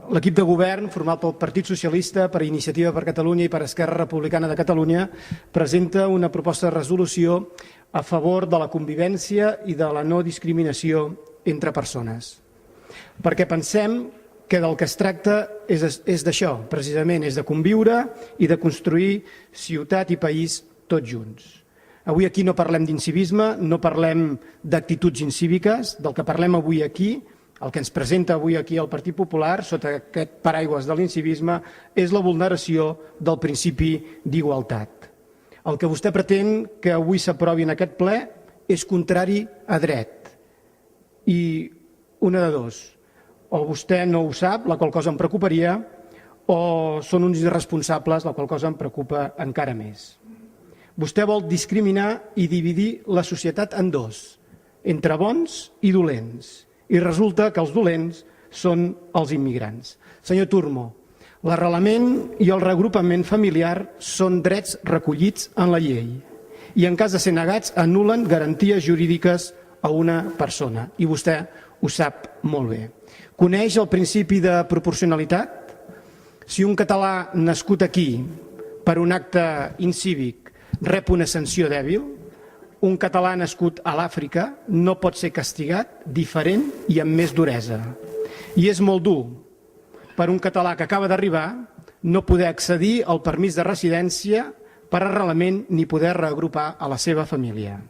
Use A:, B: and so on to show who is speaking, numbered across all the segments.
A: L'equip de govern, format pel Partit Socialista, per Iniciativa per Catalunya i per Esquerra Republicana de Catalunya, presenta una proposta de resolució a favor de la convivència i de la no discriminació entre persones. Perquè pensem que del que es tracta és d'això, precisament, és de conviure i de construir ciutat i país tots junts. Avui aquí no parlem d'incivisme, no parlem d'actituds incíviques, del que parlem avui aquí, el que ens presenta avui aquí el Partit Popular, sota aquest paraigües de l'incivisme, és la vulneració del principi d'igualtat. El que vostè pretén que avui s'aprovi en aquest ple és contrari a dret. I una de dos, o vostè no ho sap, la qual cosa em preocuparia, o són uns irresponsables, la qual cosa em preocupa encara més. Vostè vol discriminar i dividir la societat en dos, entre bons i dolents. I resulta que els dolents són els immigrants. Senyor Turmo, l'arrelament i el regrupament familiar són drets recollits en la llei i en cas de ser negats anul·len garanties jurídiques a una persona i vostè ho sap molt bé. Coneix el principi de proporcionalitat? Si un català nascut aquí per un acte incívic rep una sanció dèbil, un català nascut a l'Àfrica no pot ser castigat diferent i amb més duresa. I és molt dur per un català que acaba d'arribar no poder accedir al permís de residència per arrelament ni poder reagrupar a la seva família.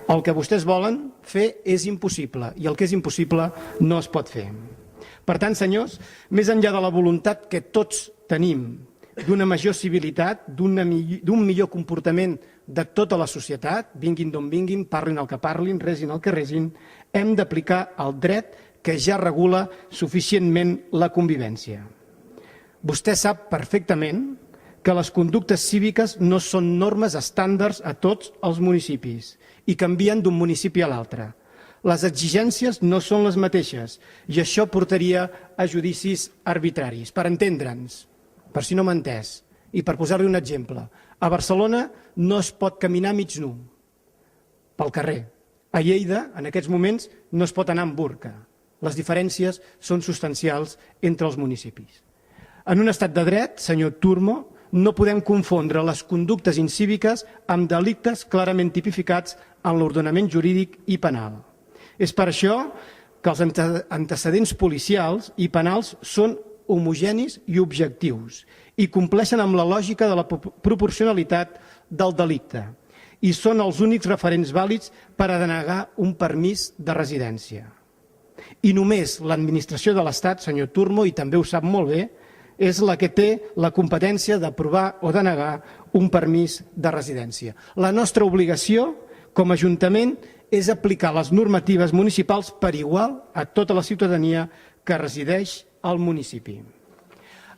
A: El que vostès volen fer és impossible i el que és impossible no es pot fer. Per tant, senyors, més enllà de la voluntat que tots tenim d'una major civilitat, d'un millor comportament de tota la societat, vinguin d'on vinguin, parlin el que parlin, resin el que resin, hem d'aplicar el dret que ja regula suficientment la convivència. Vostè sap perfectament que les conductes cíviques no són normes estàndards a tots els municipis i canvien d'un municipi a l'altre. Les exigències no són les mateixes i això portaria a judicis arbitraris. Per entendre'ns, per si no m'ha entès, i per posar-li un exemple, a Barcelona no es pot caminar mig nu pel carrer. A Lleida, en aquests moments, no es pot anar amb burca. Les diferències són substancials entre els municipis. En un estat de dret, senyor Turmo, no podem confondre les conductes incíviques amb delictes clarament tipificats en l'ordenament jurídic i penal. És per això que els antecedents policials i penals són homogenis i objectius i compleixen amb la lògica de la proporcionalitat del delicte i són els únics referents vàlids per a denegar un permís de residència. I només l'administració de l'Estat, senyor Turmo, i també ho sap molt bé, és la que té la competència d'aprovar o denegar un permís de residència. La nostra obligació com a Ajuntament és aplicar les normatives municipals per igual a tota la ciutadania que resideix al municipi.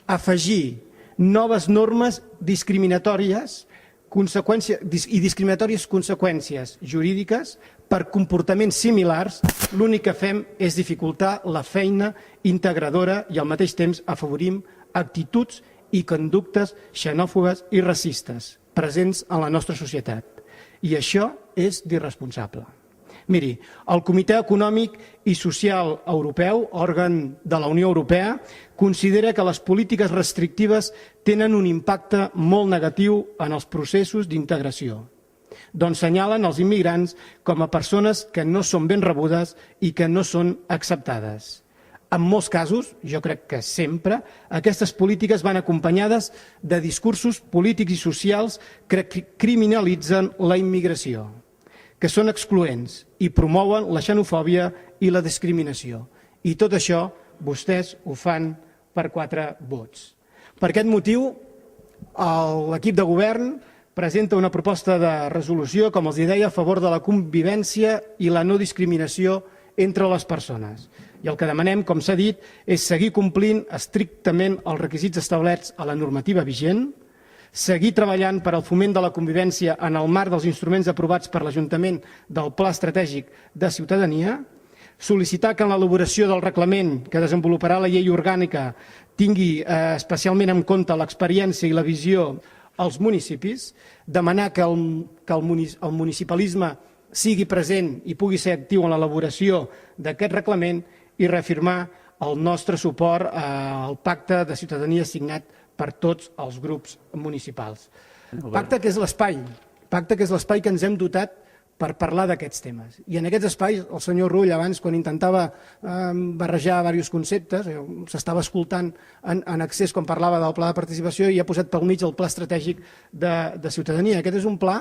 A: Afegir noves normes discriminatòries i discriminatòries conseqüències jurídiques per comportaments similars, l'únic que fem és dificultar la feina integradora i al mateix temps afavorim actituds i conductes xenòfobes i racistes presents en la nostra societat. I això és d'irresponsable. Miri, el Comitè Econòmic i Social Europeu, òrgan de la Unió Europea, considera que les polítiques restrictives tenen un impacte molt negatiu en els processos d'integració. Doncs senyalen els immigrants com a persones que no són ben rebudes i que no són acceptades. En molts casos, jo crec que sempre, aquestes polítiques van acompanyades de discursos polítics i socials que criminalitzen la immigració, que són excloents i promouen la xenofòbia i la discriminació. I tot això vostès ho fan per 4 vots. Per aquest motiu, l'equip de govern presenta una proposta de resolució, com els deia, a favor de la convivència i la no discriminació entre les persones. I el que demanem, com s'ha dit, és seguir complint estrictament els requisits establerts a la normativa vigent, seguir treballant per al foment de la convivència en el marc dels instruments aprovats per l'Ajuntament del Pla Estratègic de Ciutadania, sol·licitar que en l'elaboració del reglament que desenvoluparà la llei orgànica tingui especialment en compte l'experiència i la visió als municipis, demanar que el municipalisme sigui present i pugui ser actiu en l'elaboració d'aquest reglament i reafirmar el nostre suport al pacte de ciutadania signat per tots els grups municipals. Pacte que és l'espai que ens hem dotat per parlar d'aquests temes. I en aquests espais, el senyor Rull, abans, quan intentava barrejar diversos conceptes, s'estava escoltant en accés quan parlava del pla de participació i ha posat pel mig el pla estratègic de ciutadania. Aquest és un pla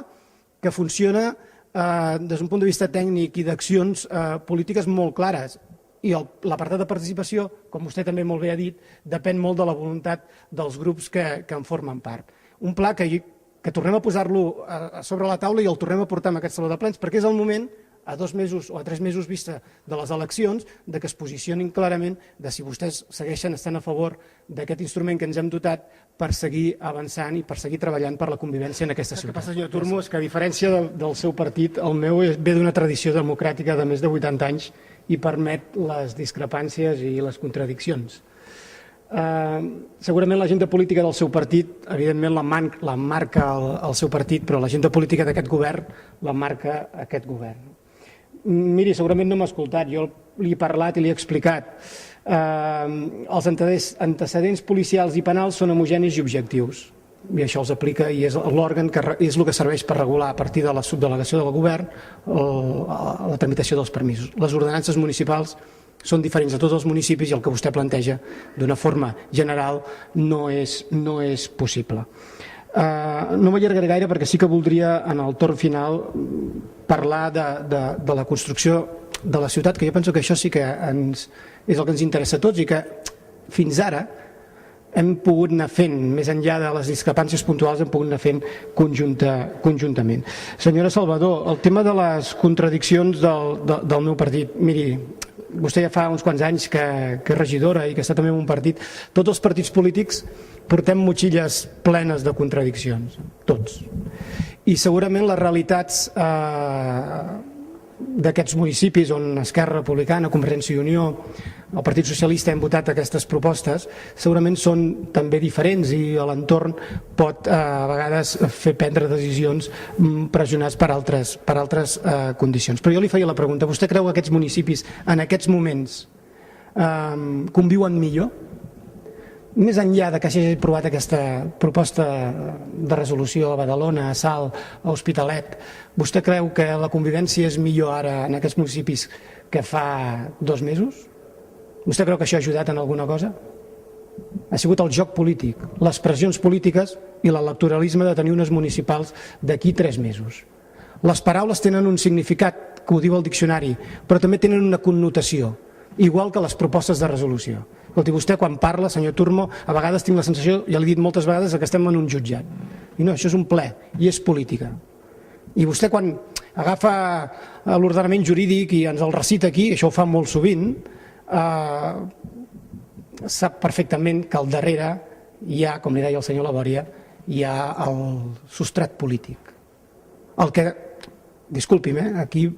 A: que funciona des d'un punt de vista tècnic i d'accions polítiques molt clares. I l'apartat de participació, com vostè també molt bé ha dit, depèn molt de la voluntat dels grups que en formen part. Un pla que tornem a posar-lo sobre la taula i el tornem a portar en aquest saló de plens, perquè és el moment, a 2 mesos o a 3 mesos vista de les eleccions, de que es posicionin clarament de si vostès segueixen estant a favor d'aquest instrument que ens hem dotat per seguir avançant i per seguir treballant per la convivència en aquesta ciutat. El que passa, senyor Turmo, és que a diferència del seu partit, el meu ve d'una tradició democràtica de més de 80 anys i permet les discrepàncies i les contradiccions. Segurament l'agenda política del seu partit, evidentment la marca el seu partit, però l'agenda política d'aquest govern la marca aquest govern. Miri, segurament no m'ha escoltat, jo li he parlat i li he explicat. Els antecedents policials i penals són homogenis i objectius, i això els aplica i és l'òrgan que és el que serveix per regular a partir de la subdelegació del govern la tramitació dels permisos. Les ordenances municipals són diferents a tots els municipis i el que vostè planteja d'una forma general no és possible. No m'allargaré gaire perquè sí que voldria en el torn final parlar de la construcció de la ciutat, que jo penso que això sí que és el que ens interessa a tots i que fins ara hem pogut anar fent, més enllà de les discrepàncies puntuals, hem pogut anar fent conjuntament. Senyora Salvador, el tema de les contradiccions del meu partit, miri, vostè ja fa uns quants anys que és regidora i que està també en un partit. Tots els partits polítics portem motxilles plenes de contradiccions, tots. I segurament les realitats d'aquests municipis on Esquerra Republicana, Convergència i Unió, el Partit Socialista hem votat aquestes propostes, segurament són també diferents i l'entorn pot a vegades fer prendre decisions pressionats per altres condicions. Però jo li feia la pregunta, vostè creu que aquests municipis en aquests moments conviuen millor? Més enllà de que s'hagi aprovat aquesta proposta de resolució a Badalona, a Salt, a Hospitalet, vostè creu que la convivència és millor ara en aquests municipis que fa 2 mesos? Vostè creu que això ha ajudat en alguna cosa? Ha sigut el joc polític, les pressions polítiques i l'electoralisme de tenir unes municipals d'aquí 3 mesos. Les paraules tenen un significat, que ho diu el diccionari, però també tenen una connotació, igual que les propostes de resolució. Escolti, vostè quan parla, senyor Turmo, a vegades tinc la sensació, ja l'he dit moltes vegades, que estem en un jutjat. I no, això és un ple, i és política. I vostè quan agafa l'ordenament jurídic i ens el recita aquí, això ho fa molt sovint, sap perfectament que al darrere hi ha, com li deia el senyor Labòria, hi ha el substrat polític. El que, disculpi'm, aquí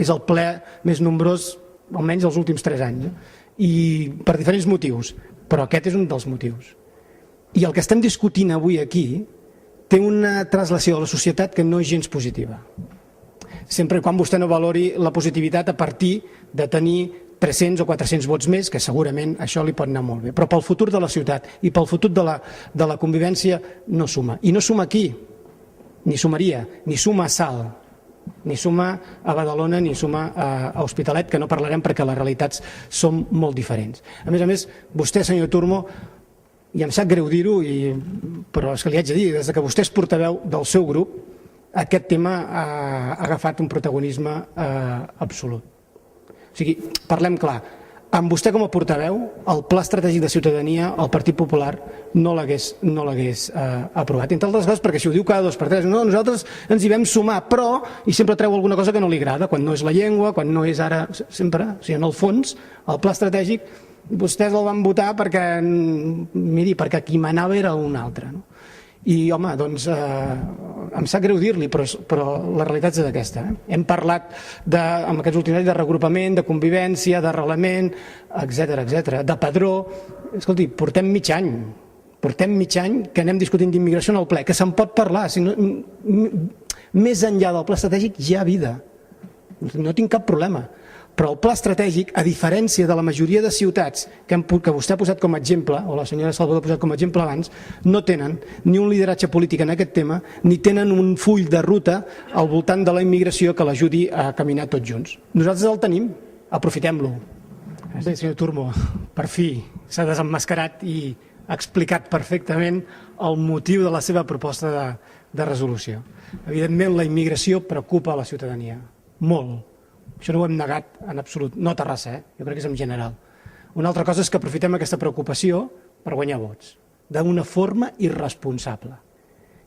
A: és el ple més nombrós, almenys els últims 3 anys, i per diferents motius, però aquest és un dels motius. I el que estem discutint avui aquí té una translació a la societat que no és gens positiva. Sempre quan vostè no valori la positivitat a partir de tenir 300 o 400 vots més, que segurament això li pot anar molt bé, però pel futur de la ciutat i pel futur de la convivència no suma. I no suma aquí, ni sumaria, ni suma a Salt, ni suma a Badalona, ni suma a Hospitalet, que no parlarem perquè les realitats són molt diferents. A més, vostè, senyor Turmo, i em sap greu dir-ho, però és que li haig de dir, des que vostè és portaveu del seu grup, aquest tema ha agafat un protagonisme absolut. O sigui, parlem clar, amb vostè com a portaveu, el Pla Estratègic de Ciutadania, el Partit Popular no l'hagués aprovat. Entre altres coses, perquè si ho diu cada 2 per 3, no, nosaltres ens hi vam sumar, però, i sempre treu alguna cosa que no li agrada, quan no és la llengua, quan no és ara, sempre, o sigui, en el fons, el Pla Estratègic, vostès el van votar perquè, miri, perquè qui manava era un altre, no? I, home, doncs, em sap greu dir-li, però la realitat és aquesta. Hem parlat, en aquests últims anys, de regrupament, de convivència, d'arrelament, etc., de padró. Escolti, portem mig any que anem discutint d'immigració en el ple, que se'n pot parlar. Més enllà del pla estratègic hi ha vida. No tinc cap problema. Però el pla estratègic, a diferència de la majoria de ciutats que vostè ha posat com a exemple, o la senyora Salvador ha posat com a exemple abans, no tenen ni un lideratge polític en aquest tema, ni tenen un full de ruta al voltant de la immigració que l'ajudi a caminar tots junts. Nosaltres el tenim, aprofitem-lo. Bé, senyor Turmo, per fi s'ha desemmascarat i ha explicat perfectament el motiu de la seva proposta de resolució. Evidentment, la immigració preocupa a la ciutadania, molt. Això no ho hem negat en absolut, no a Terrassa, jo crec que és en general. Una altra cosa és que aprofitem aquesta preocupació per guanyar vots, d'una forma irresponsable.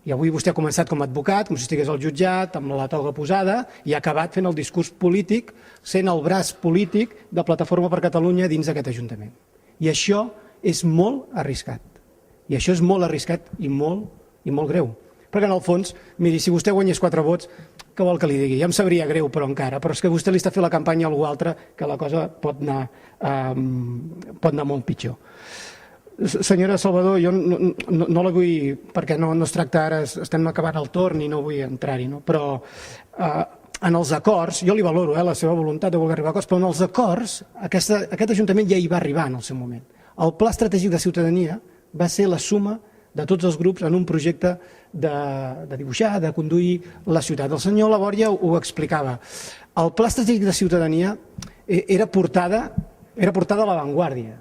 A: I avui vostè ha començat com a advocat, com si estigués al jutjat, amb la toga posada, i ha acabat fent el discurs polític, sent el braç polític de Plataforma per Catalunya dins d'aquest Ajuntament. I això és molt arriscat. I això és molt arriscat i molt greu. Perquè en el fons, miri, si vostè guanyés 4 vots, què vol que li digui? Ja em sabria greu, però encara. Però és que vostè li està fent la campanya a algú altre que la cosa pot anar molt pitjor. Senyora Salvador, jo no la vull, perquè no es tracta ara, estem acabant el torn i no vull entrar-hi, no? Però en els acords, jo li valoro la seva voluntat de voler arribar a acords, però en els acords aquest Ajuntament ja hi va arribar en el seu moment. El Pla Estratègic de Ciutadania va ser la suma de tots els grups en un projecte de dibuixar, de conduir la ciutat. El senyor Labòria ho explicava. El Pla Estratègic de Ciutadania era portada a l'avantguàrdia.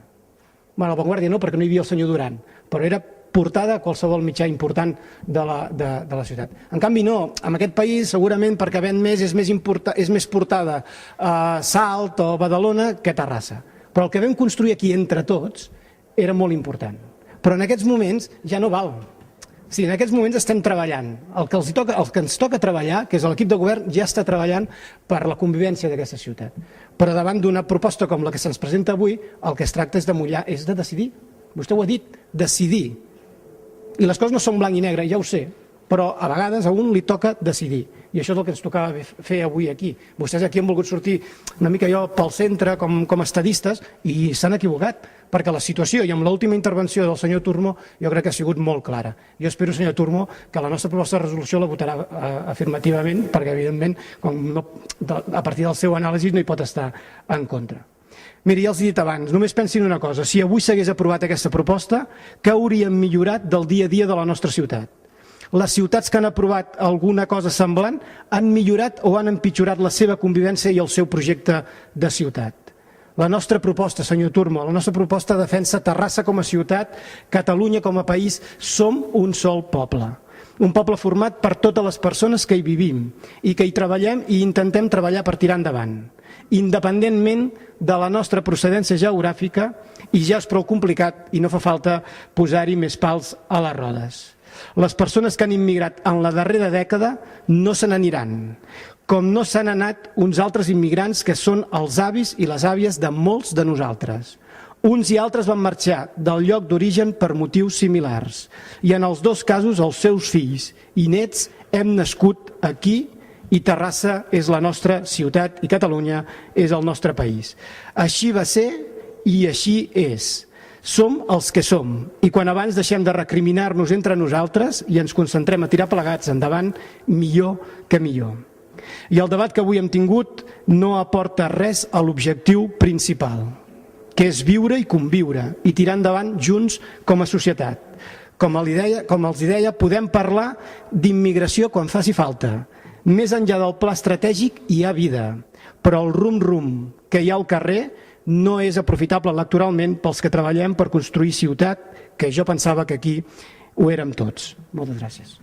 A: Bé, a l'avantguàrdia no, perquè no hi havia el senyor Duran, però era portada a qualsevol mitjà important de la ciutat. En canvi no, en aquest país segurament perquè ven més és més portada a Salt o Badalona que a Terrassa. Però el que vam construir aquí entre tots era molt important. Però en aquests moments ja no val. Sí, en aquests moments estem treballant. El que ens toca treballar, que és l'equip de govern, ja està treballant per la convivència d'aquesta ciutat. Però davant d'una proposta com la que se'ns presenta avui, el que es tracta és de mullar, és de decidir. Vostè ho ha dit, decidir. I les coses no són blanc i negre, ja ho sé, però a vegades a un li toca decidir. I això és el que ens tocava fer avui aquí. Vostès aquí han volgut sortir una mica allò pel centre com estadistes i s'han equivocat, perquè la situació, i amb l'última intervenció del senyor Turmo, jo crec que ha sigut molt clara. Jo espero, senyor Turmo, que la nostra proposta de resolució la votarà afirmativament, perquè evidentment a partir del seu anàlisi no hi pot estar en contra. Miri, ja els he dit abans, només pensin una cosa, si avui s'hagués aprovat aquesta proposta, què hauríem millorat del dia a dia de la nostra ciutat? Les ciutats que han aprovat alguna cosa semblant han millorat o han empitjorat la seva convivència i el seu projecte de ciutat. La nostra proposta, senyor Turmo, la nostra proposta defensa Terrassa com a ciutat, Catalunya com a país, som un sol poble. Un poble format per totes les persones que hi vivim i que hi treballem i intentem treballar per tirar endavant, independentment de la nostra procedència geogràfica, i ja és prou complicat i no fa falta posar-hi més pals a les rodes. Les persones que han immigrat en la darrera dècada no se n'aniran, com no s'han anat uns altres immigrants que són els avis i les àvies de molts de nosaltres. Uns i altres van marxar del lloc d'origen per motius similars i en els dos casos els seus fills i nets hem nascut aquí i Terrassa és la nostra ciutat i Catalunya és el nostre país. Així va ser i així és. Som els que som i quan abans deixem de recriminar-nos entre nosaltres i ens concentrem a tirar plegats endavant, millor que millor. I el debat que avui hem tingut no aporta res a l'objectiu principal, que és viure i conviure i tirar endavant junts com a societat. Com els deia, podem parlar d'immigració quan faci falta. Més enllà del pla estratègic hi ha vida, però el rum-rum que hi ha al carrer no és aprofitable electoralment pels que treballem per construir ciutat, que jo pensava que aquí ho érem tots. Moltes gràcies.